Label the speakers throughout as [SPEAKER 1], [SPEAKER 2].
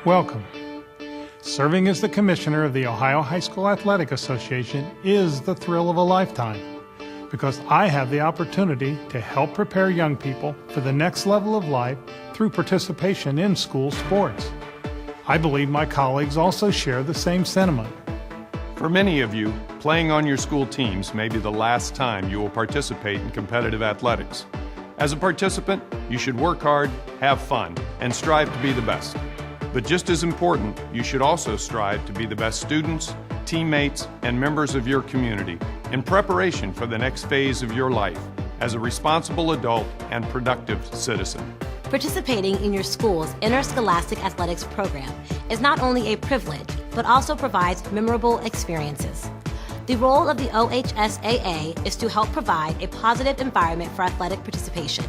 [SPEAKER 1] Welcome. Serving as the commissioner of the Ohio High School Athletic Association is the thrill of a lifetime because I have the opportunity to help prepare young people for the next level of life through participation in school sports. I believe my colleagues also share the same sentiment.
[SPEAKER 2] For many of you, playing on your school teams may be the last time you will participate in competitive athletics. As a participant, you should work hard, have fun, and strive to be the best. But just as important, you should also strive to be the best students, teammates, and members of your community in preparation for the next phase of your life as a responsible adult and productive citizen.
[SPEAKER 3] Participating in your school's interscholastic athletics program is not only a privilege, but also provides memorable experiences. The role of the OHSAA is to help provide a positive environment for athletic participation,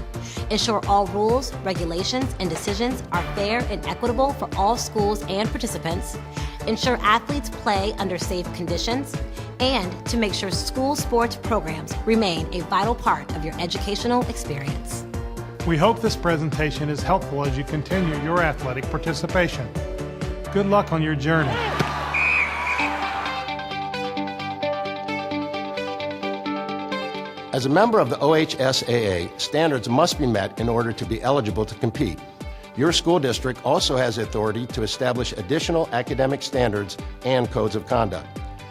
[SPEAKER 3] ensure all rules, regulations, and decisions are fair and equitable for all schools and participants, ensure athletes play under safe conditions, and to make sure school sports programs remain a vital part of your educational experience.
[SPEAKER 1] We hope this presentation is helpful as you continue your athletic participation. Good luck on your journey.
[SPEAKER 4] As a member of the OHSAA, standards must be met in order to be eligible to compete. Your school district also has authority to establish additional academic standards and codes of conduct.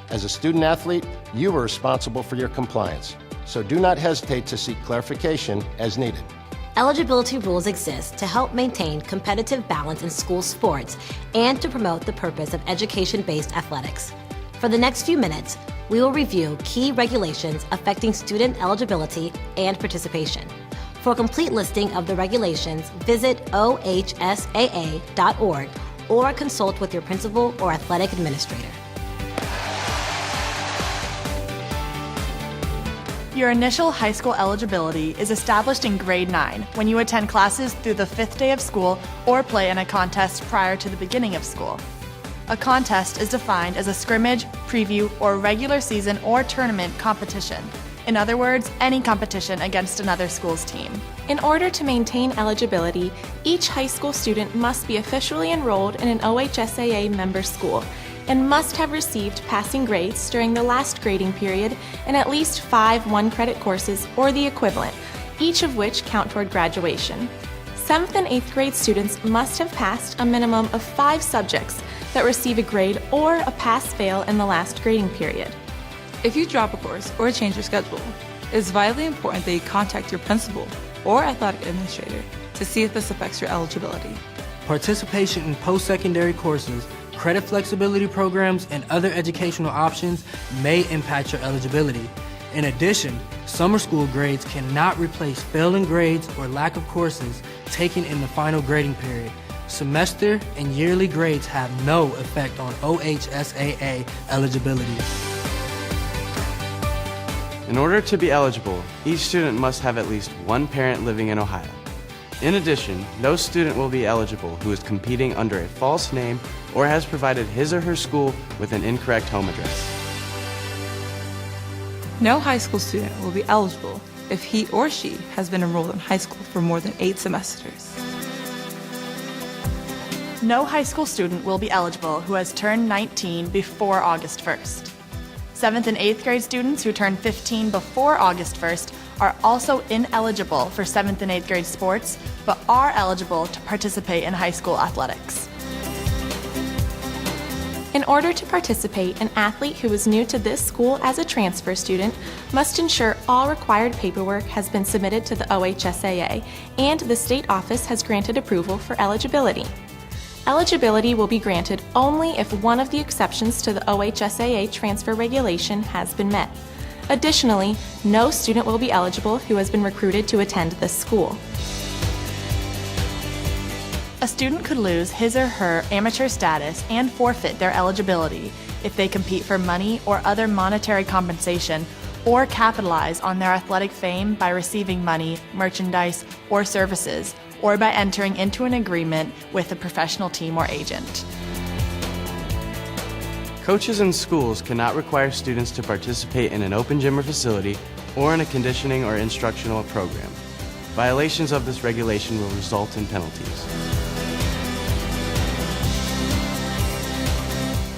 [SPEAKER 4] As a student athlete, you are responsible for your compliance, so do not hesitate to seek clarification as needed.
[SPEAKER 3] Eligibility rules exist to help maintain competitive balance in school sports and to promote the purpose of education-based athletics. For the next few minutes, we will review key regulations affecting student eligibility and participation. For a complete listing of the regulations, visit ohsaa.org or consult with your principal or athletic administrator.
[SPEAKER 5] Your initial high school eligibility is established in grade 9 when you attend classes through the 5th day of school or play in a contest prior to the beginning of school. A contest is defined as a scrimmage, preview, or regular season or tournament competition. In other words, any competition against another school's team.
[SPEAKER 6] In order to maintain eligibility, each high school student must be officially enrolled in an OHSAA member school and must have received passing grades during the last grading period in at least 5 one-credit courses or the equivalent, each of which count toward graduation. 7th and 8th grade students must have passed a minimum of 5 subjects that receive a grade or a pass-fail in the last grading period.
[SPEAKER 7] If you drop a course or change your schedule, it is vitally important that you contact your principal or athletic administrator to see if this affects your eligibility.
[SPEAKER 8] Participation in post-secondary courses, credit flexibility programs, and other educational options may impact your eligibility. In addition, summer school grades cannot replace failing grades or lack of courses taken in the final grading period. Semester and yearly grades have no effect on OHSAA eligibility.
[SPEAKER 9] In order to be eligible, each student must have at least one parent living in Ohio. In addition, no student will be eligible who is competing under a false name or has provided his or her school with an incorrect home address.
[SPEAKER 7] No high school student will be eligible if he or she has been enrolled in high school for more than 8 semesters.
[SPEAKER 5] No high school student will be eligible who has turned 19 before August 1st. 7th and 8th grade students who turn 15 before August 1st are also ineligible for 7th and 8th grade sports, but are eligible to participate in high school athletics.
[SPEAKER 6] In order to participate, an athlete who is new to this school as a transfer student must ensure all required paperwork has been submitted to the OHSAA and the state office has granted approval for eligibility. Eligibility will be granted only if one of the exceptions to the OHSAA transfer regulation has been met. Additionally, no student will be eligible who has been recruited to attend this school.
[SPEAKER 5] A student could lose his or her amateur status and forfeit their eligibility if they compete for money or other monetary compensation or capitalize on their athletic fame by receiving money, merchandise, or services, or by entering into an agreement with a professional team or agent.
[SPEAKER 9] Coaches in schools cannot require students to participate in an open gym or facility or in a conditioning or instructional program. Violations of this regulation will result in penalties.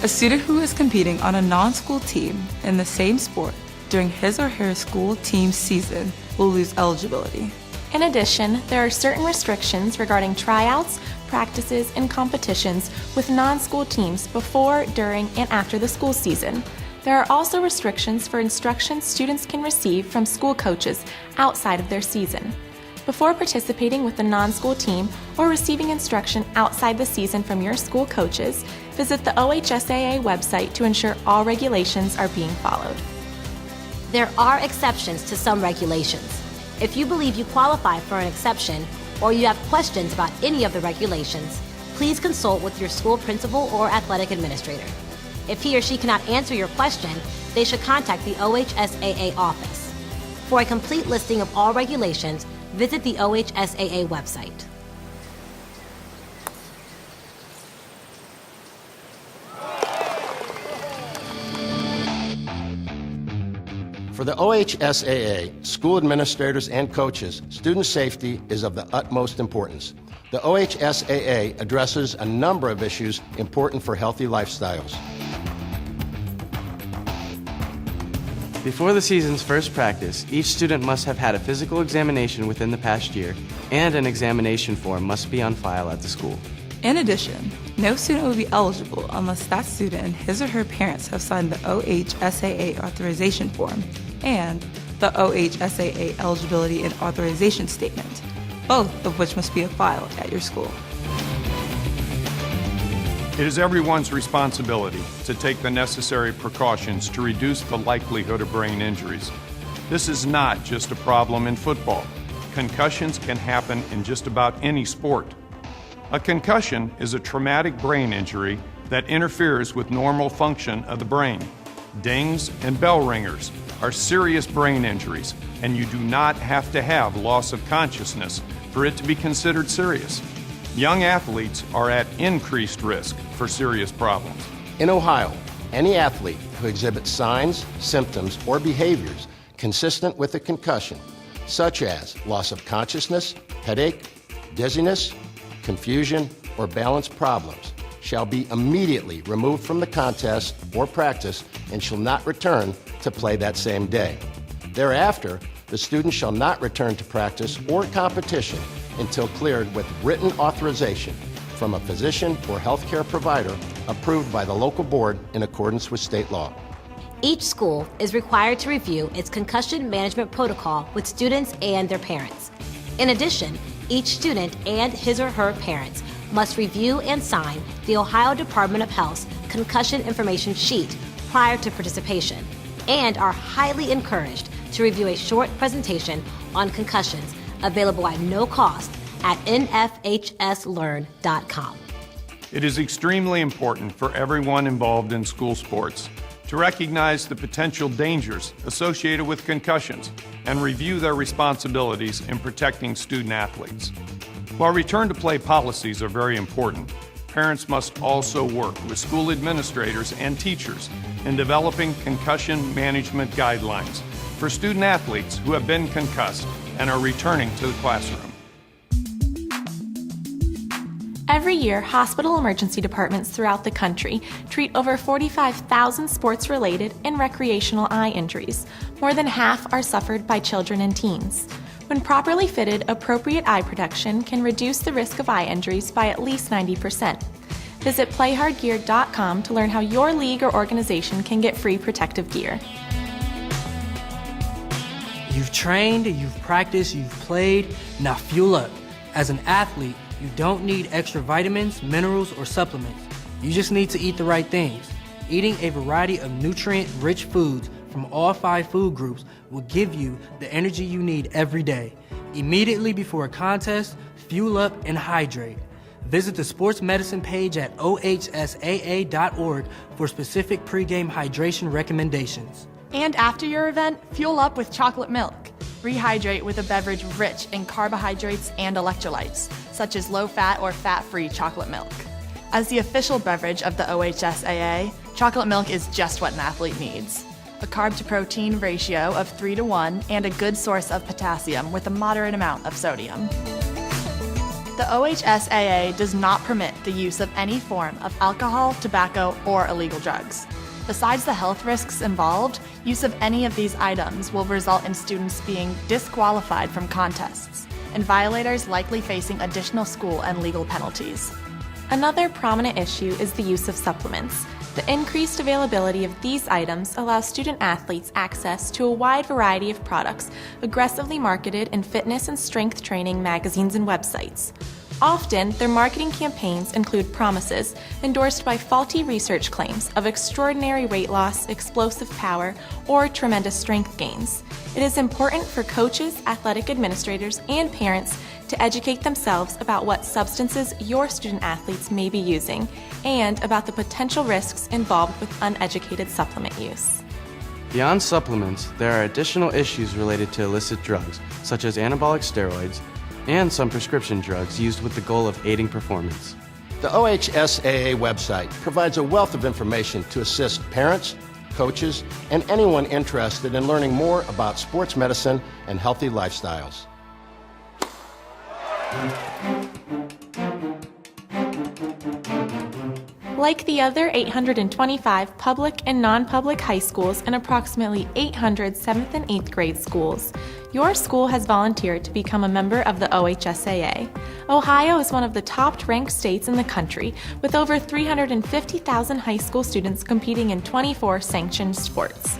[SPEAKER 7] A student who is competing on a non-school team in the same sport during his or her school team season will lose eligibility.
[SPEAKER 6] In addition, there are certain restrictions regarding tryouts, practices, and competitions with non-school teams before, during, and after the school season. There are also restrictions for instruction students can receive from school coaches outside of their season. Before participating with a non-school team or receiving instruction outside the season from your school coaches, visit the OHSAA website to ensure all regulations are being followed.
[SPEAKER 3] There are exceptions to some regulations. If you believe you qualify for an exception or you have questions about any of the regulations, please consult with your school principal or athletic administrator. If he or she cannot answer your question, they should contact the OHSAA office. For a complete listing of all regulations, visit the OHSAA website.
[SPEAKER 4] For the OHSAA, school administrators and coaches, student safety is of the utmost importance. The OHSAA addresses a number of issues important for healthy lifestyles.
[SPEAKER 9] Before the season's first practice, each student must have had a physical examination within the past year, and an examination form must be on file at the school.
[SPEAKER 7] In addition, no student will be eligible unless that student and his or her parents have signed the OHSAA authorization form and the OHSAA eligibility and authorization statement, both of which must be filed at your school.
[SPEAKER 2] It is everyone's responsibility to take the necessary precautions to reduce the likelihood of brain injuries. This is not just a problem in football. Concussions can happen in just about any sport. A concussion is a traumatic brain injury that interferes with normal function of the brain. Dings and bell ringers are serious brain injuries, and you do not have to have loss of consciousness for it to be considered serious. Young athletes are at increased risk for serious problems.
[SPEAKER 4] In Ohio, any athlete who exhibits signs, symptoms, or behaviors consistent with a concussion, such as loss of consciousness, headache, dizziness, confusion, or balance problems, shall be immediately removed from the contest or practice and shall not return to play that same day. Thereafter, the student shall not return to practice or competition until cleared with written authorization from a physician or healthcare provider approved by the local board in accordance with state law.
[SPEAKER 3] Each school is required to review its concussion management protocol with students and their parents. In addition, each student and his or her parents must review and sign the Ohio Department of Health's concussion information sheet prior to participation, and are highly encouraged to review a short presentation on concussions available at no cost at nfhslearn.com.
[SPEAKER 2] It is extremely important for everyone involved in school sports to recognize the potential dangers associated with concussions and review their responsibilities in protecting student athletes. While return to play policies are very important, parents must also work with school administrators and teachers in developing concussion management guidelines for student athletes who have been concussed and are returning to the classroom.
[SPEAKER 6] Every year, hospital emergency departments throughout the country treat over 45,000 sports-related and recreational eye injuries. More than half are suffered by children and teens. When properly fitted, appropriate eye protection can reduce the risk of eye injuries by at least 90%. Visit playhardgear.com to learn how your league or organization can get free protective gear.
[SPEAKER 8] You've trained, you've practiced, you've played, now fuel up. As an athlete, you don't need extra vitamins, minerals, or supplements. You just need to eat the right things. Eating a variety of nutrient-rich foods from all 5 food groups will give you the energy you need every day. Immediately before a contest, fuel up and hydrate. Visit the sports medicine page at ohsaa.org for specific pregame hydration recommendations.
[SPEAKER 5] And after your event, fuel up with chocolate milk. Rehydrate with a beverage rich in carbohydrates and electrolytes, such as low-fat or fat-free chocolate milk. As the official beverage of the OHSAA, chocolate milk is just what an athlete needs. A carb-to-protein ratio of 3:1 and a good source of potassium with a moderate amount of sodium. The The OHSAA does not permit the use of any form of alcohol, tobacco, or illegal drugs. Besides the health risks involved, use of any of these items will result in students being disqualified from contests, and violators likely facing additional school and legal penalties.
[SPEAKER 6] Another prominent issue is the use of supplements. The increased availability of these items allows student athletes access to a wide variety of products aggressively marketed in fitness and strength training magazines and websites. Often, their marketing campaigns include promises endorsed by faulty research claims of extraordinary weight loss, explosive power, or tremendous strength gains. It is important for coaches, athletic administrators, and parents to educate themselves about what substances your student athletes may be using and about the potential risks involved with uneducated supplement use.
[SPEAKER 9] Beyond supplements, there are additional issues related to illicit drugs, such as anabolic steroids, and some prescription drugs used with the goal of aiding performance.
[SPEAKER 4] The OHSAA website provides a wealth of information to assist parents, coaches, and anyone interested in learning more about sports medicine and healthy lifestyles.
[SPEAKER 6] Like the other 825 public and non-public high schools and approximately 800 7th and 8th grade schools, your school has volunteered to become a member of the OHSAA. Ohio is one of the top-ranked states in the country, with over 350,000 high school students competing in 24 sanctioned sports.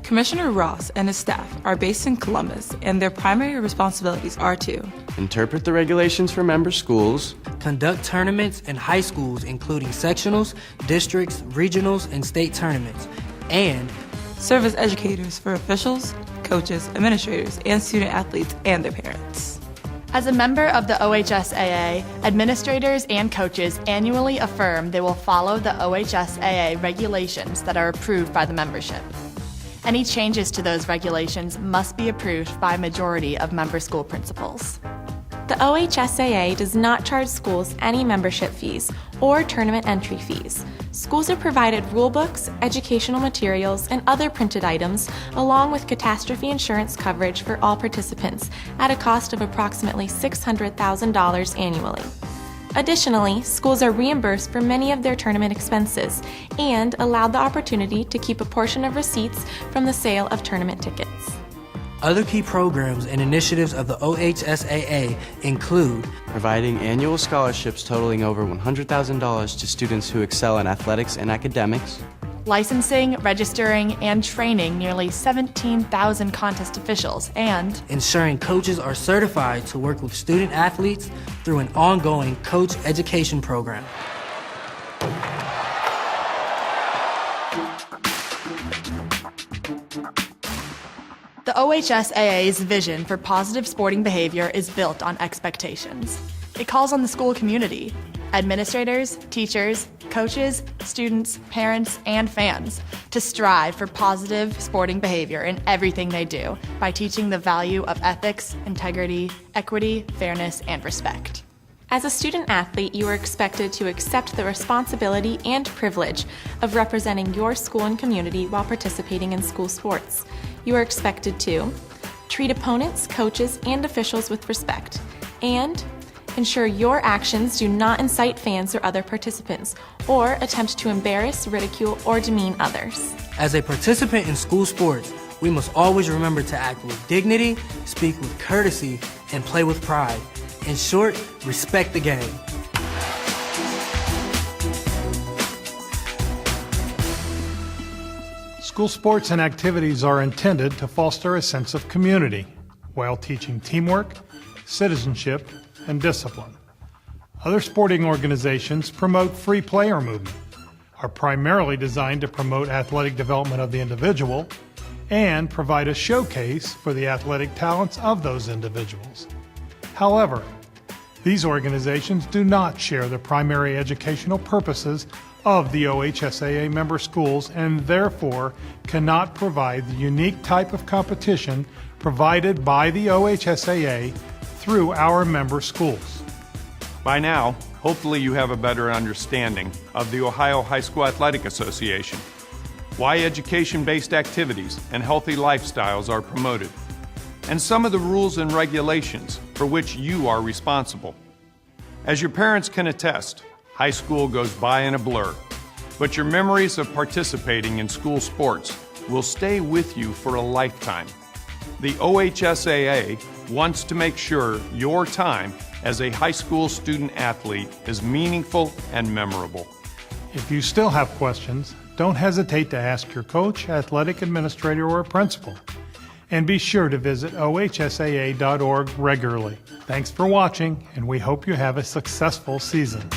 [SPEAKER 7] Commissioner Ross and his staff are based in Columbus, and their primary responsibilities are to
[SPEAKER 9] interpret the regulations for member schools,
[SPEAKER 8] conduct tournaments in high schools including sectionals, districts, regionals, and state tournaments, and
[SPEAKER 7] serve as educators for officials, coaches, administrators, and student athletes and their parents.
[SPEAKER 5] As a member of the OHSAA, administrators and coaches annually affirm they will follow the OHSAA regulations that are approved by the membership. Any changes to those regulations must be approved by a majority of member school principals.
[SPEAKER 6] The OHSAA does not charge schools any membership fees or tournament entry fees. Schools are provided rulebooks, educational materials, and other printed items, along with catastrophe insurance coverage for all participants at a cost of approximately $600,000 annually. Additionally, schools are reimbursed for many of their tournament expenses and allowed the opportunity to keep a portion of receipts from the sale of tournament tickets.
[SPEAKER 8] Other key programs and initiatives of the OHSAA include
[SPEAKER 9] providing annual scholarships totaling over $100,000 to students who excel in athletics and academics,
[SPEAKER 5] licensing, registering, and training nearly 17,000 contest officials, and
[SPEAKER 8] ensuring coaches are certified to work with student athletes through an ongoing coach education program.
[SPEAKER 5] The OHSAA's vision for positive sporting behavior is built on expectations. It calls on the school community, administrators, teachers, coaches, students, parents, and fans to strive for positive sporting behavior in everything they do by teaching the value of ethics, integrity, equity, fairness, and respect.
[SPEAKER 6] As a student athlete, you are expected to accept the responsibility and privilege of representing your school and community while participating in school sports. You are expected to treat opponents, coaches, and officials with respect, and ensure your actions do not incite fans or other participants, or attempt to embarrass, ridicule, or demean others.
[SPEAKER 8] As a participant in school sports, we must always remember to act with dignity, speak with courtesy, and play with pride. In short, respect the game.
[SPEAKER 1] School sports and activities are intended to foster a sense of community while teaching teamwork, citizenship, and discipline. Other sporting organizations promote free player movement, are primarily designed to promote athletic development of the individual, and provide a showcase for the athletic talents of those individuals. However, these organizations do not share the primary educational purposes of the OHSAA member schools and therefore cannot provide the unique type of competition provided by the OHSAA through our member schools.
[SPEAKER 2] By now, hopefully you have a better understanding of the Ohio High School Athletic Association, why education-based activities and healthy lifestyles are promoted, and some of the rules and regulations for which you are responsible. As your parents can attest, high school goes by in a blur, but your memories of participating in school sports will stay with you for a lifetime. The OHSAA wants to make sure your time as a high school student athlete is meaningful and memorable.
[SPEAKER 1] If you still have questions, don't hesitate to ask your coach, athletic administrator, or principal. And be sure to visit ohsaa.org regularly. Thanks for watching, and we hope you have a successful season.